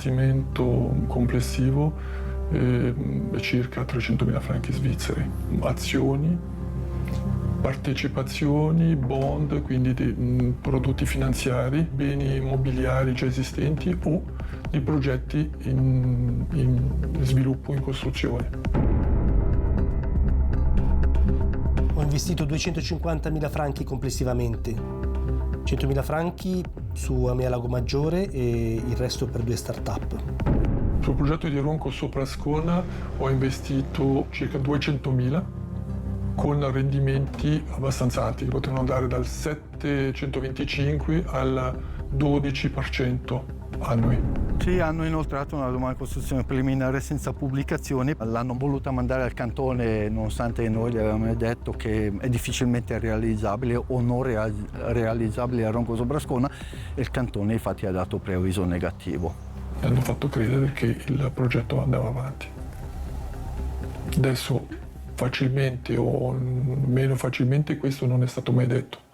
investimento complessivo è circa 300.000 franchi svizzeri, azioni, partecipazioni, bond, quindi prodotti finanziari, beni immobiliari già esistenti o di progetti in sviluppo, in costruzione. Ho investito 250.000 franchi complessivamente, 100.000 franchi su Amea Lago Maggiore e il resto per 2 start-up. Sul progetto di Ronco sopra Ascona ho investito circa 200.000 con rendimenti abbastanza alti, che potevano andare dal 725 al 12% annui. Ci hanno inoltrato una domanda di costruzione preliminare senza pubblicazioni, l'hanno voluta mandare al cantone nonostante noi gli avevamo detto che è difficilmente realizzabile o non realizzabile a Ronco sopra Ascona, e il cantone infatti ha dato preavviso negativo. Hanno fatto credere che il progetto andava avanti. Adesso facilmente o meno facilmente questo non è stato mai detto.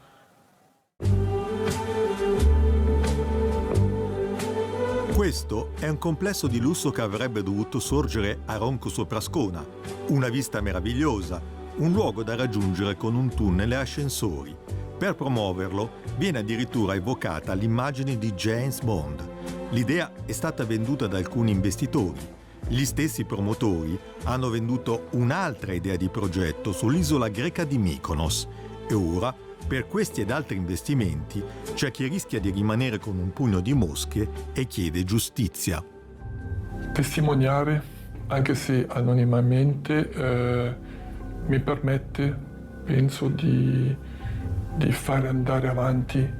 Questo è un complesso di lusso che avrebbe dovuto sorgere a Ronco sopra Ascona, una vista meravigliosa, un luogo da raggiungere con un tunnel e ascensori. Per promuoverlo viene addirittura evocata l'immagine di James Bond. L'idea è stata venduta da alcuni investitori. Gli stessi promotori hanno venduto un'altra idea di progetto sull'isola greca di Mykonos e ora, per questi ed altri investimenti, c'è chi rischia di rimanere con un pugno di mosche e chiede giustizia. Testimoniare, anche se anonimamente, mi permette, penso, di fare andare avanti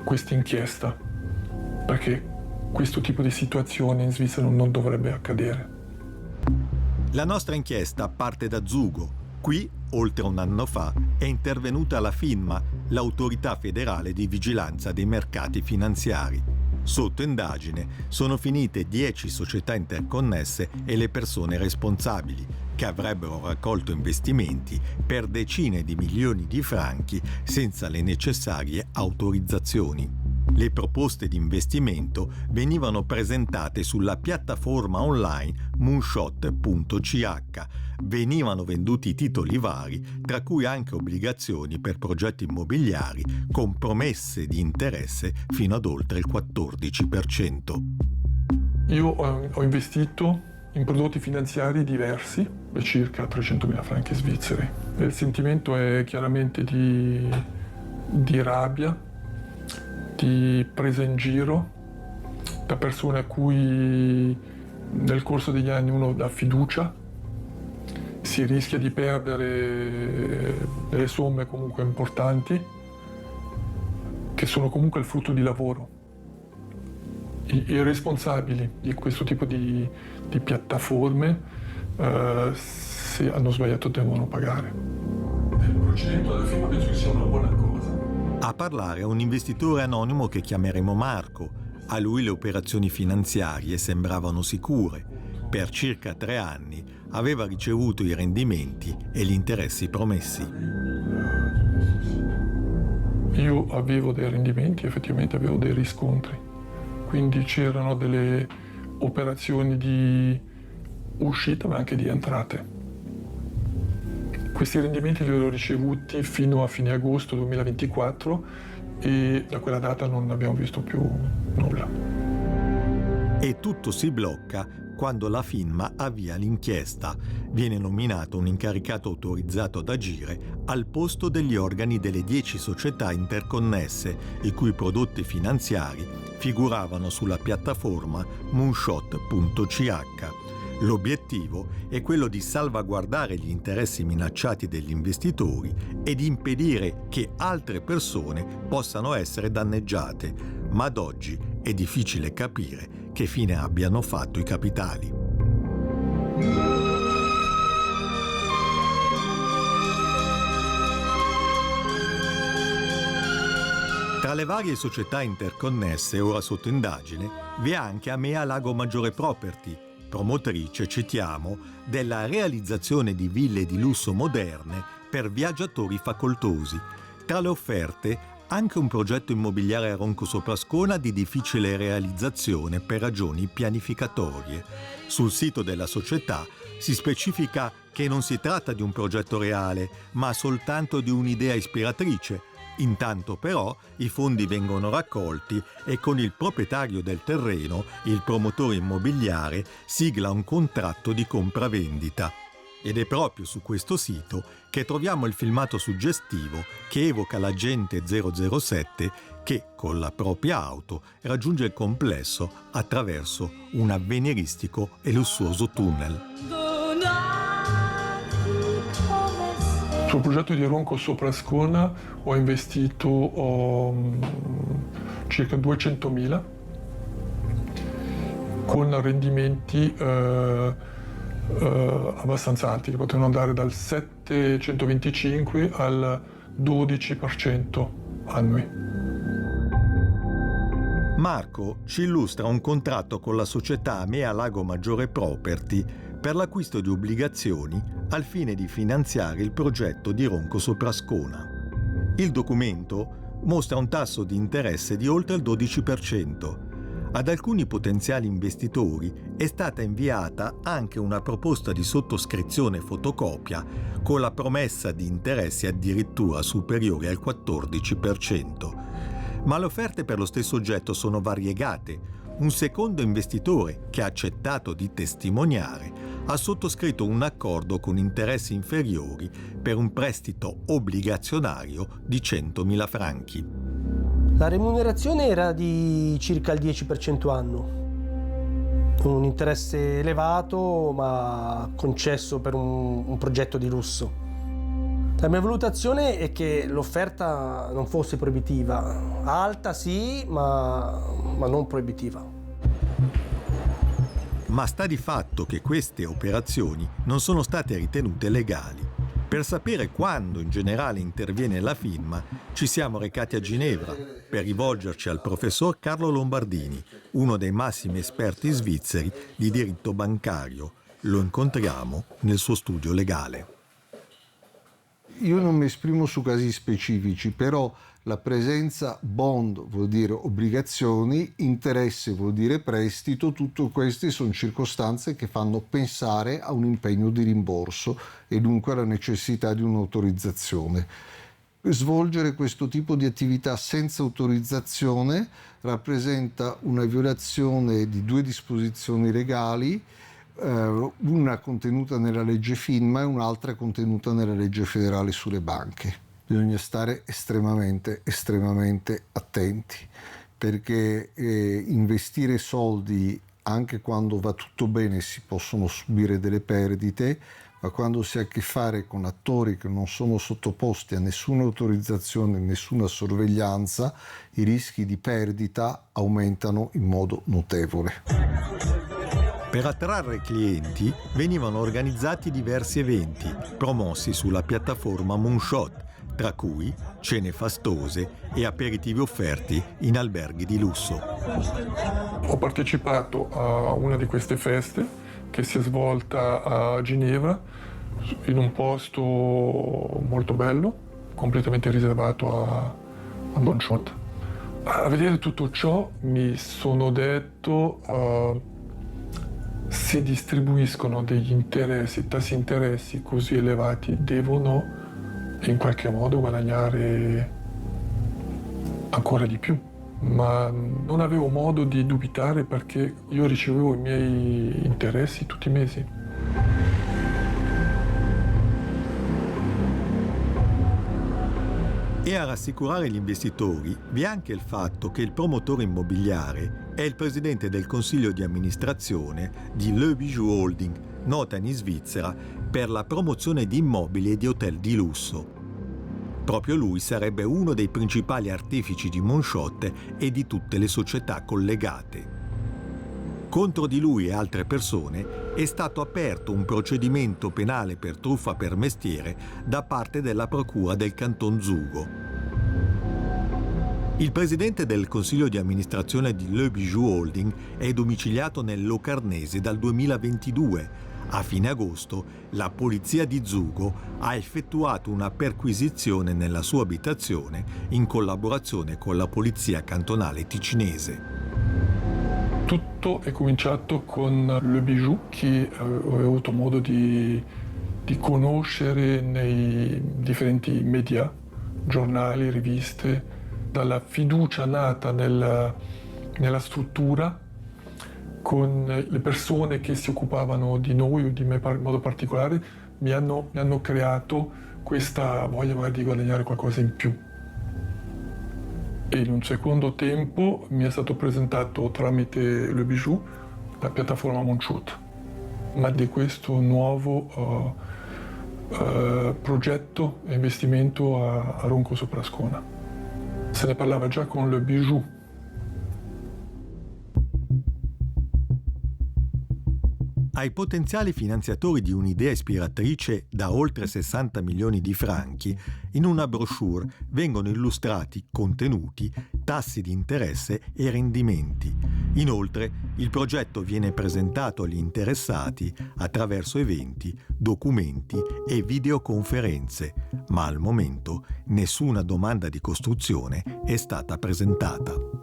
questa inchiesta, perché questo tipo di situazione in Svizzera non dovrebbe accadere. La nostra inchiesta parte da Zugo. Qui, oltre un anno fa, è intervenuta la FINMA, l'autorità federale di vigilanza dei mercati finanziari. Sotto indagine sono finite 10 società interconnesse e le persone responsabili, che avrebbero raccolto investimenti per decine di milioni di franchi senza le necessarie autorizzazioni. Le proposte di investimento venivano presentate sulla piattaforma online moonshot.ch. Venivano venduti titoli vari, tra cui anche obbligazioni per progetti immobiliari con promesse di interesse fino ad oltre il 14%. Io ho investito in prodotti finanziari diversi per circa 300.000 franchi svizzeri. Il sentimento è chiaramente di rabbia, di presa in giro da persone a cui nel corso degli anni uno dà fiducia, si rischia di perdere delle somme comunque importanti che sono comunque il frutto di lavoro. I responsabili di questo tipo di piattaforme, se hanno sbagliato, devono pagare. Il procedimento alla fine penso che sia una buona cosa. A parlare un investitore anonimo che chiameremo Marco. A lui le operazioni finanziarie sembravano sicure. Per circa 3 anni aveva ricevuto i rendimenti e gli interessi promessi. Io avevo dei rendimenti, effettivamente avevo dei riscontri. Quindi c'erano delle operazioni di uscita ma anche di entrate. Questi rendimenti li ho ricevuti fino a fine agosto 2024 e da quella data non abbiamo visto più nulla. E tutto si blocca quando la FINMA avvia l'inchiesta. Viene nominato un incaricato autorizzato ad agire al posto degli organi delle 10 società interconnesse, i cui prodotti finanziari figuravano sulla piattaforma moonshot.ch. L'obiettivo è quello di salvaguardare gli interessi minacciati degli investitori e di impedire che altre persone possano essere danneggiate, ma ad oggi è difficile capire che fine abbiano fatto i capitali. Tra le varie società interconnesse ora sotto indagine vi è anche Amea Lago Maggiore Property, promotrice, citiamo, della realizzazione di ville di lusso moderne per viaggiatori facoltosi. Tra le offerte anche un progetto immobiliare a Ronco Soprascona di difficile realizzazione per ragioni pianificatorie. Sul sito della società si specifica che non si tratta di un progetto reale, ma soltanto di un'idea ispiratrice. Intanto però i fondi vengono raccolti e con il proprietario del terreno, il promotore immobiliare, sigla un contratto di compravendita. Ed è proprio su questo sito che troviamo il filmato suggestivo che evoca l'agente 007 che, con la propria auto, raggiunge il complesso attraverso un avveniristico e lussuoso tunnel. Sul progetto di Ronco Soprascona ho investito circa 200.000 con rendimenti abbastanza alti, che potevano andare dal 725 al 12% annui. Marco ci illustra un contratto con la società Amea Lago Maggiore Property per l'acquisto di obbligazioni al fine di finanziare il progetto di Ronco Soprascona. Il documento mostra un tasso di interesse di oltre il 12%. Ad alcuni potenziali investitori è stata inviata anche una proposta di sottoscrizione fotocopia con la promessa di interessi addirittura superiori al 14%. Ma le offerte per lo stesso oggetto sono variegate. Un secondo investitore, che ha accettato di testimoniare, ha sottoscritto un accordo con interessi inferiori per un prestito obbligazionario di 100.000 franchi. La remunerazione era di circa il 10% annuo, un interesse elevato ma concesso per un progetto di lusso. La mia valutazione è che l'offerta non fosse proibitiva, alta sì, ma non proibitiva. Ma sta di fatto che queste operazioni non sono state ritenute legali. Per sapere quando in generale interviene la firma, ci siamo recati a Ginevra per rivolgerci al professor Carlo Lombardini, uno dei massimi esperti svizzeri di diritto bancario. Lo incontriamo nel suo studio legale. Io non mi esprimo su casi specifici, però la presenza bond vuol dire obbligazioni, interesse vuol dire prestito, tutte queste sono circostanze che fanno pensare a un impegno di rimborso e dunque alla necessità di un'autorizzazione. Svolgere questo tipo di attività senza autorizzazione rappresenta una violazione di due disposizioni legali, una contenuta nella legge FINMA e un'altra contenuta nella legge federale sulle banche. Bisogna stare estremamente attenti, perché investire soldi anche quando va tutto bene si possono subire delle perdite, ma quando si ha a che fare con attori che non sono sottoposti a nessuna autorizzazione, nessuna sorveglianza, i rischi di perdita aumentano in modo notevole. Per attrarre clienti venivano organizzati diversi eventi promossi sulla piattaforma Moonshot, tra cui cene fastose e aperitivi offerti in alberghi di lusso. Ho partecipato a una di queste feste che si è svolta a Ginevra, in un posto molto bello, completamente riservato a Moonshot. A vedere tutto ciò mi sono detto se distribuiscono degli interessi, tassi interessi così elevati, devono in qualche modo guadagnare ancora di più. Ma non avevo modo di dubitare perché io ricevevo i miei interessi tutti i mesi. E a rassicurare gli investitori vi è anche il fatto che il promotore immobiliare è il presidente del consiglio di amministrazione di Le Bijou Holding, nota in Svizzera per la promozione di immobili e di hotel di lusso. Proprio lui sarebbe uno dei principali artefici di Moonshot e di tutte le società collegate. Contro di lui e altre persone è stato aperto un procedimento penale per truffa per mestiere da parte della Procura del Canton Zugo. Il presidente del consiglio di amministrazione di Le Bijou Holding è domiciliato nel Locarnese dal 2022. A fine agosto, la polizia di Zugo ha effettuato una perquisizione nella sua abitazione in collaborazione con la polizia cantonale ticinese. Tutto è cominciato con Le Bijou, che ho avuto modo di conoscere nei differenti media, giornali, riviste, dalla fiducia nata nella struttura, con le persone che si occupavano di noi o di me in modo particolare, mi hanno creato questa voglia magari di guadagnare qualcosa in più. E in un secondo tempo mi è stato presentato tramite Le Bijou la piattaforma Monchut, ma di questo nuovo progetto e investimento a Ronco Soprascona. Se ne parlava già con Le Bijou. Ai potenziali finanziatori di un'idea ispiratrice da oltre 60 milioni di franchi, in una brochure vengono illustrati contenuti, tassi di interesse e rendimenti. Inoltre, il progetto viene presentato agli interessati attraverso eventi, documenti e videoconferenze, ma al momento nessuna domanda di costruzione è stata presentata.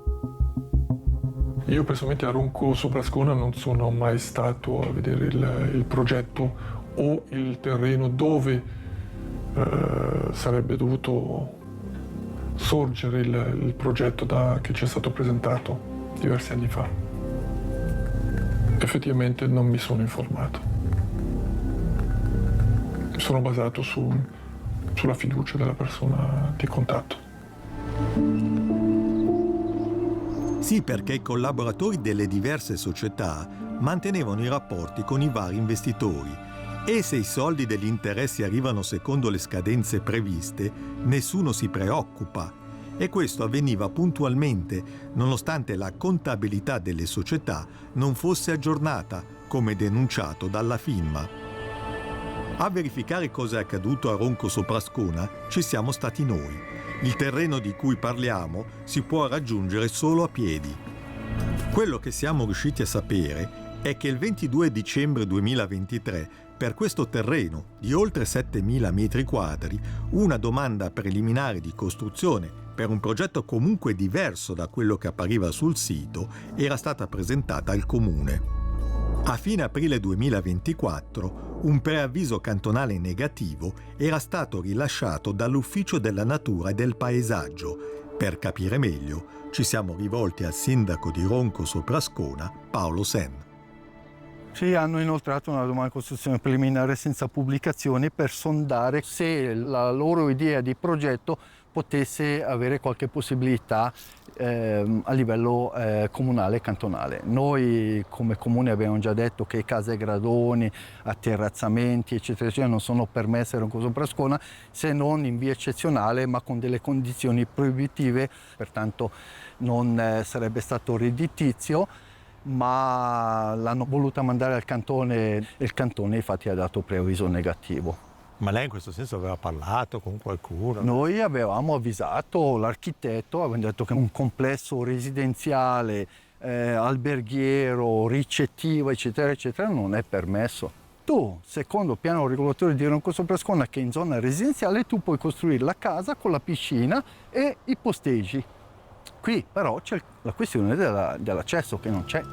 Io personalmente a Ronco Soprascona non sono mai stato a vedere il progetto o il terreno dove sarebbe dovuto sorgere il progetto che ci è stato presentato diversi anni fa. Effettivamente non mi sono informato. Mi sono basato sulla fiducia della persona di contatto. Sì, perché i collaboratori delle diverse società mantenevano i rapporti con i vari investitori e se i soldi degli interessi arrivano secondo le scadenze previste, nessuno si preoccupa. E questo avveniva puntualmente, nonostante la contabilità delle società non fosse aggiornata, come denunciato dalla FINMA. A verificare cosa è accaduto a Ronco Soprascona ci siamo stati noi. Il terreno di cui parliamo si può raggiungere solo a piedi. Quello che siamo riusciti a sapere è che il 22 dicembre 2023 per questo terreno di oltre 7.000 metri quadri una domanda preliminare di costruzione per un progetto comunque diverso da quello che appariva sul sito era stata presentata al comune. A fine aprile 2024 un preavviso cantonale negativo era stato rilasciato dall'Ufficio della Natura e del Paesaggio. Per capire meglio ci siamo rivolti al sindaco di Ronco Soprascona, Paolo Sen. Sì, hanno inoltrato una domanda di costruzione preliminare senza pubblicazione per sondare se la loro idea di progetto potesse avere qualche possibilità a livello comunale e cantonale. Noi come comune abbiamo già detto che case gradoni, atterrazzamenti eccetera eccetera non sono permesse a Ronco Soprascona se non in via eccezionale ma con delle condizioni proibitive, pertanto non sarebbe stato redditizio, ma l'hanno voluta mandare al cantone e il cantone infatti ha dato preavviso negativo. Ma lei in questo senso aveva parlato con qualcuno? Noi avevamo avvisato l'architetto, avevamo detto che un complesso residenziale, alberghiero, ricettivo, eccetera, eccetera, non è permesso. Tu, secondo piano regolatore di Ronco Soprascona, che in zona residenziale, tu puoi costruire la casa con la piscina e i posteggi. Qui però c'è la questione dell'accesso che non c'è.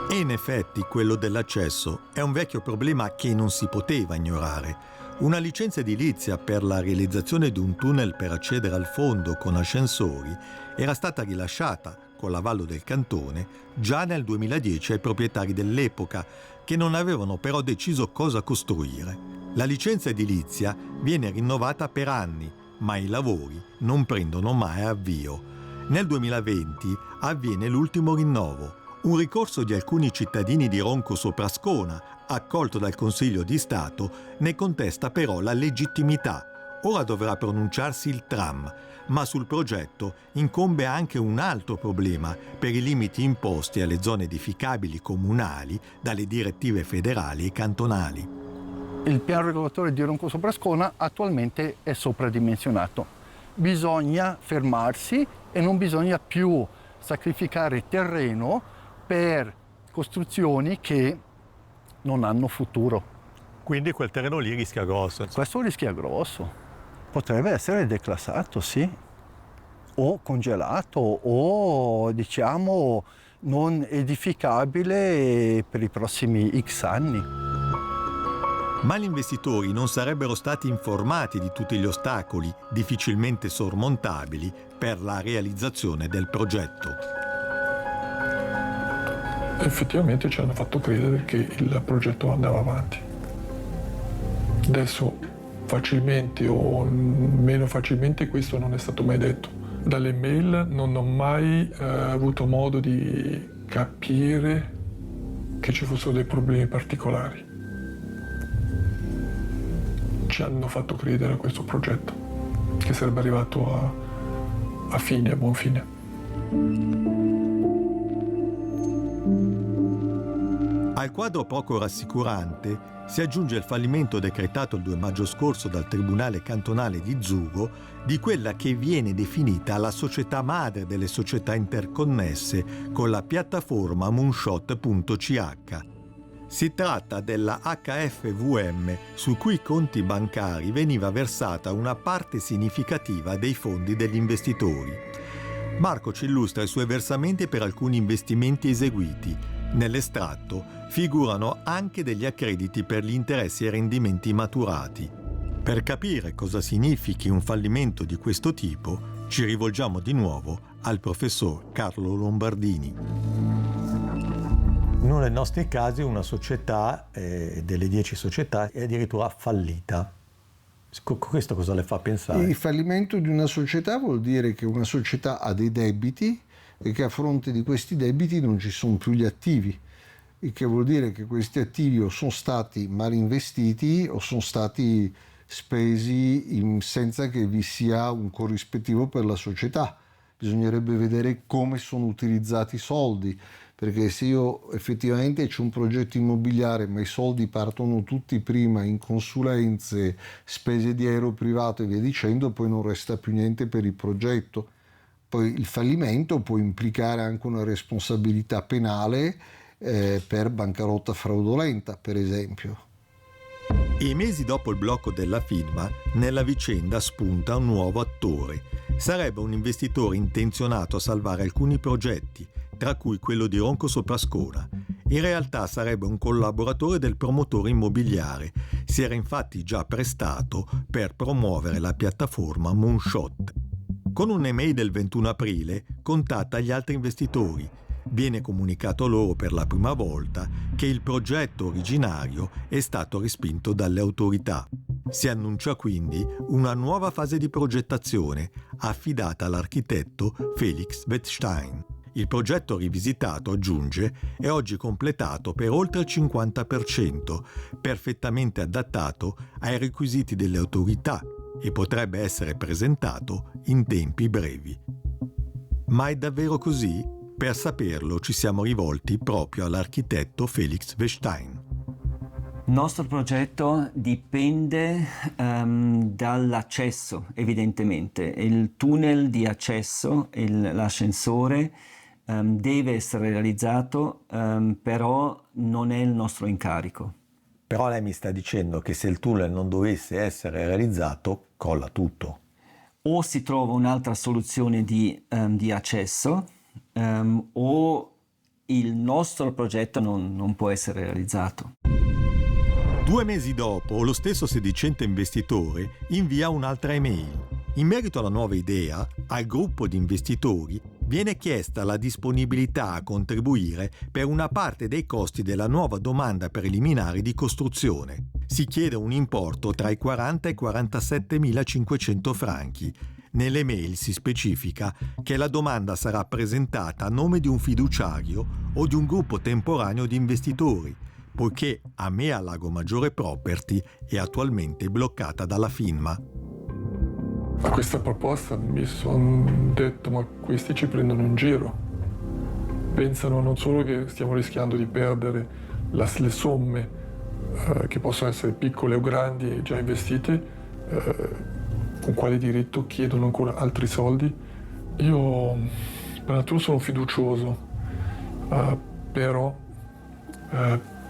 E in effetti quello dell'accesso è un vecchio problema che non si poteva ignorare. Una licenza edilizia per la realizzazione di un tunnel per accedere al fondo con ascensori era stata rilasciata, con l'avallo del cantone, già nel 2010 ai proprietari dell'epoca, che non avevano però deciso cosa costruire. La licenza edilizia viene rinnovata per anni, ma i lavori non prendono mai avvio. Nel 2020 avviene l'ultimo rinnovo. Un ricorso di alcuni cittadini di Ronco Soprascona, accolto dal Consiglio di Stato, ne contesta però la legittimità. Ora dovrà pronunciarsi il tram, ma sul progetto incombe anche un altro problema per i limiti imposti alle zone edificabili comunali dalle direttive federali e cantonali. Il piano regolatore di Ronco Soprascona attualmente è sopradimensionato. Bisogna fermarsi e non bisogna più sacrificare terreno per costruzioni che non hanno futuro. Quindi quel terreno lì rischia grosso. Questo rischia grosso. Potrebbe essere declassato, sì, o congelato o diciamo non edificabile per i prossimi X anni. Ma gli investitori non sarebbero stati informati di tutti gli ostacoli difficilmente sormontabili per la realizzazione del progetto. Effettivamente ci hanno fatto credere che il progetto andava avanti. Adesso facilmente o meno facilmente questo non è stato mai detto. Dalle mail non ho mai avuto modo di capire che ci fossero dei problemi particolari. Ci hanno fatto credere a questo progetto, che sarebbe arrivato a buon fine. Al quadro poco rassicurante si aggiunge il fallimento decretato il 2 maggio scorso dal Tribunale Cantonale di Zugo di quella che viene definita la società madre delle società interconnesse con la piattaforma Moonshot.ch. Si tratta della HFVM su cui conti bancari veniva versata una parte significativa dei fondi degli investitori. Marco ci illustra i suoi versamenti per alcuni investimenti eseguiti. Nell'estratto figurano anche degli accrediti per gli interessi e rendimenti maturati. Per capire cosa significhi un fallimento di questo tipo, ci rivolgiamo di nuovo al professor Carlo Lombardini. In uno dei nostri casi una società, delle 10 società, è addirittura fallita. Questo cosa le fa pensare? Il fallimento di una società vuol dire che una società ha dei debiti e che a fronte di questi debiti non ci sono più gli attivi, il che vuol dire che questi attivi o sono stati mal investiti o sono stati spesi senza che vi sia un corrispettivo per la società. Bisognerebbe vedere come sono utilizzati i soldi, perché se io effettivamente c'è un progetto immobiliare ma i soldi partono tutti prima in consulenze, spese di aereo privato e via dicendo, poi non resta più niente per il progetto. Poi il fallimento può implicare anche una responsabilità penale per bancarotta fraudolenta, per esempio. E mesi dopo il blocco della firma, nella vicenda spunta un nuovo attore. Sarebbe un investitore intenzionato a salvare alcuni progetti, tra cui quello di Ronco Soprascona. In realtà sarebbe un collaboratore del promotore immobiliare. Si era infatti già prestato per promuovere la piattaforma Moonshot. Con un'email del 21 aprile contatta gli altri investitori. Viene comunicato loro per la prima volta che il progetto originario è stato respinto dalle autorità. Si annuncia quindi una nuova fase di progettazione affidata all'architetto Felix Wettstein. Il progetto rivisitato, aggiunge, è oggi completato per oltre il 50%, perfettamente adattato ai requisiti delle autorità e potrebbe essere presentato in tempi brevi. Ma è davvero così? Per saperlo ci siamo rivolti proprio all'architetto Felix Wettstein. Il nostro progetto dipende dall'accesso, evidentemente. Il tunnel di accesso, l'ascensore, deve essere realizzato, però non è il nostro incarico. Però lei mi sta dicendo che se il tunnel non dovesse essere realizzato, colla tutto. O si trova un'altra soluzione di accesso, o il nostro progetto non può essere realizzato. 2 mesi dopo, lo stesso sedicente investitore invia un'altra email. In merito alla nuova idea, al gruppo di investitori viene chiesta la disponibilità a contribuire per una parte dei costi della nuova domanda preliminare di costruzione. Si chiede un importo tra i 40 e i 47.500 franchi. Nelle mail si specifica che la domanda sarà presentata a nome di un fiduciario o di un gruppo temporaneo di investitori, poiché Amea Lago Maggiore Property è attualmente bloccata dalla FINMA. A questa proposta mi sono detto, ma questi ci prendono in giro. Pensano non solo che stiamo rischiando di perdere le somme che possono essere piccole o grandi già investite, con quale diritto chiedono ancora altri soldi. Io per natura sono fiducioso, però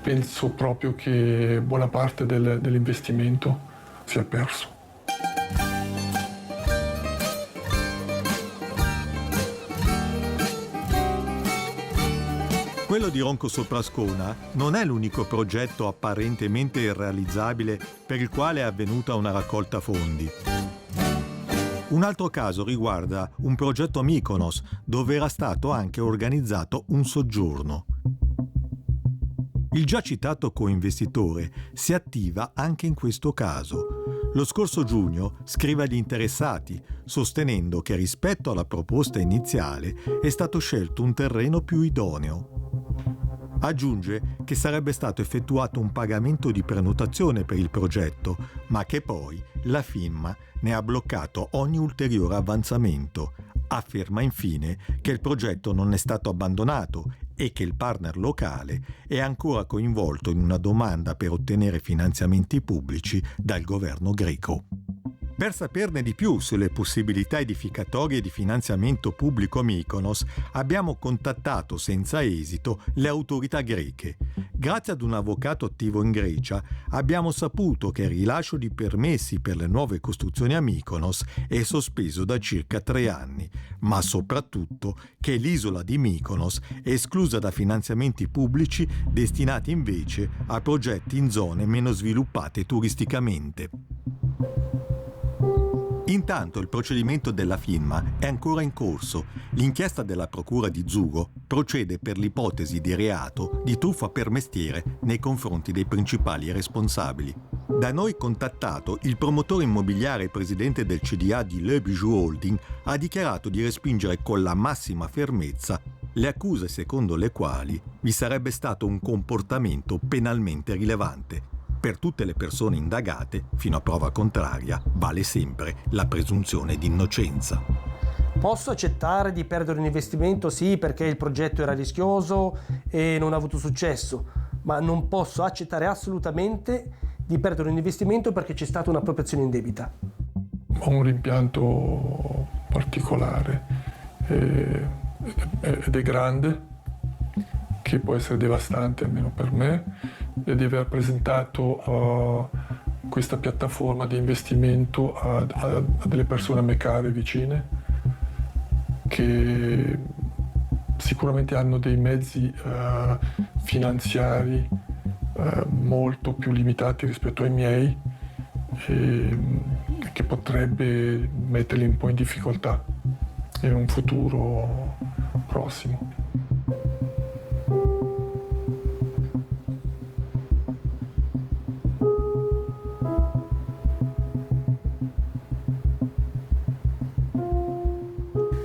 penso proprio che buona parte dell'investimento sia perso. Quello di Ronco Soprascona non è l'unico progetto apparentemente irrealizzabile per il quale è avvenuta una raccolta fondi. Un altro caso riguarda un progetto a Mykonos, dove era stato anche organizzato un soggiorno. Il già citato coinvestitore si attiva anche in questo caso. Lo scorso giugno scrive agli interessati, sostenendo che rispetto alla proposta iniziale è stato scelto un terreno più idoneo. Aggiunge che sarebbe stato effettuato un pagamento di prenotazione per il progetto, ma che poi la FINMA ne ha bloccato ogni ulteriore avanzamento. Afferma infine che il progetto non è stato abbandonato e che il partner locale è ancora coinvolto in una domanda per ottenere finanziamenti pubblici dal governo greco. Per saperne di più sulle possibilità edificatorie di finanziamento pubblico a Mykonos, abbiamo contattato senza esito le autorità greche. Grazie ad un avvocato attivo in Grecia, abbiamo saputo che il rilascio di permessi per le nuove costruzioni a Mykonos è sospeso da circa 3 anni, ma soprattutto che l'isola di Mykonos è esclusa da finanziamenti pubblici destinati invece a progetti in zone meno sviluppate turisticamente. Intanto il procedimento della FINMA è ancora in corso. L'inchiesta della Procura di Zugo procede per l'ipotesi di reato di truffa per mestiere nei confronti dei principali responsabili. Da noi contattato, il promotore immobiliare e presidente del CDA di Le Bijou Holding ha dichiarato di respingere con la massima fermezza le accuse secondo le quali vi sarebbe stato un comportamento penalmente rilevante. Per tutte le persone indagate, fino a prova contraria, vale sempre la presunzione di innocenza. Posso accettare di perdere un investimento? Sì, perché il progetto era rischioso e non ha avuto successo, ma non posso accettare assolutamente di perdere un investimento perché c'è stata un'appropriazione indebita. Ho un rimpianto particolare ed è grande, che può essere devastante almeno per me, e di aver presentato questa piattaforma di investimento a delle persone a me care, vicine, che sicuramente hanno dei mezzi finanziari molto più limitati rispetto ai miei, e che potrebbe metterli un po' in difficoltà in un futuro prossimo.